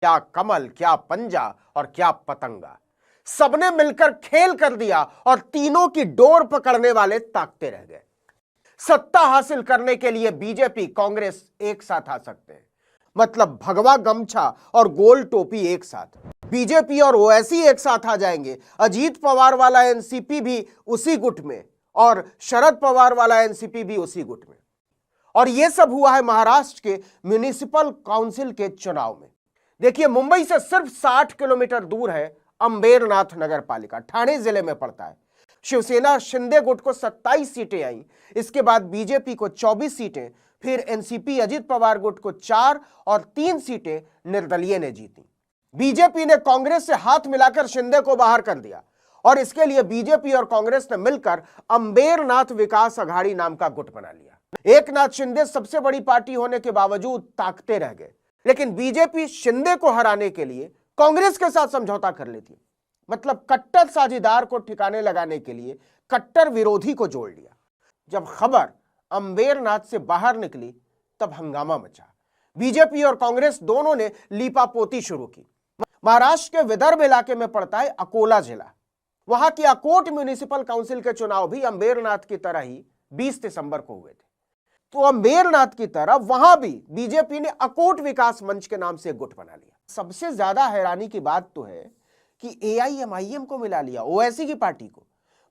क्या कमल, क्या पंजा और क्या पतंगा, सबने मिलकर खेल कर दिया और तीनों की डोर पकड़ने वाले ताकते रह गए। सत्ता हासिल करने के लिए बीजेपी कांग्रेस एक साथ आ सकते हैं, मतलब भगवा गमछा और गोल टोपी एक साथ। बीजेपी और ओवैसी एक साथ आ जाएंगे, अजीत पवार वाला एनसीपी भी उसी गुट में और शरद पवार वाला एनसीपी भी उसी गुट में। और यह सब हुआ है महाराष्ट्र के म्युनिसिपल काउंसिल के चुनाव में। देखिए, मुंबई से सिर्फ 60 किलोमीटर दूर है अंबेरनाथ नगर पालिका, ठाणे जिले में पड़ता है। शिवसेना शिंदे गुट को 27 सीटें आई, इसके बाद बीजेपी को 24 सीटें, फिर एनसीपी अजित पवार गुट को 4 और 3 सीटें निर्दलीय ने जीती। बीजेपी ने कांग्रेस से हाथ मिलाकर शिंदे को बाहर कर दिया और इसके लिए बीजेपी और कांग्रेस ने मिलकर अंबेरनाथ विकास अघाड़ी नाम का गुट बना लिया। एकनाथ शिंदे सबसे बड़ी पार्टी होने के बावजूद ताकते रह गए, लेकिन बीजेपी शिंदे को हराने के लिए कांग्रेस के साथ समझौता कर लेती, मतलब कट्टर साझेदार को ठिकाने लगाने के लिए कट्टर विरोधी को जोड़ लिया। जब खबर अंबेरनाथ से बाहर निकली तब हंगामा मचा। बीजेपी और कांग्रेस दोनों ने लीपापोती शुरू की। महाराष्ट्र के विदर्भ इलाके में पड़ता है अकोला जिला। वहां की अकोट म्युनिसिपल काउंसिल के चुनाव भी अंबेरनाथ की तरह ही 20 दिसंबर को हुए थे। तो अंबेरनाथ की तरह वहां भी बीजेपी ने अकोट विकास मंच के नाम से गुट बना लिया। सबसे ज्यादा हैरानी की बात तो है कि एआईएमआईएम को मिला लिया, ओवैसी की पार्टी को।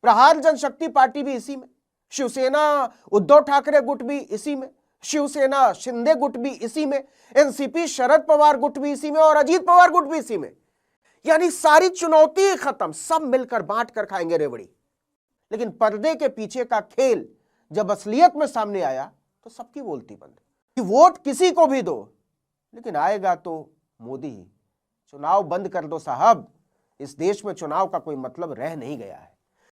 प्रहार जनशक्ति पार्टी भी इसी में, शिवसेना उद्धव ठाकरे गुट भी इसी में, शिवसेना शिंदे गुट भी इसी में, एनसीपी शरद पवार गुट भी इसी में और अजीत पवार गुट भी इसी में। यानी सारी चुनौती खत्म, सब मिलकर बांट कर खाएंगे रेवड़ी। लेकिन पर्दे के पीछे का खेल जब असलियत में सामने आया तो सबकी बोलती बंद कि वोट किसी को भी दो, लेकिन आएगा तो मोदी ही। चुनाव बंद कर दो साहब, इस देश में चुनाव का कोई मतलब रह नहीं गया है।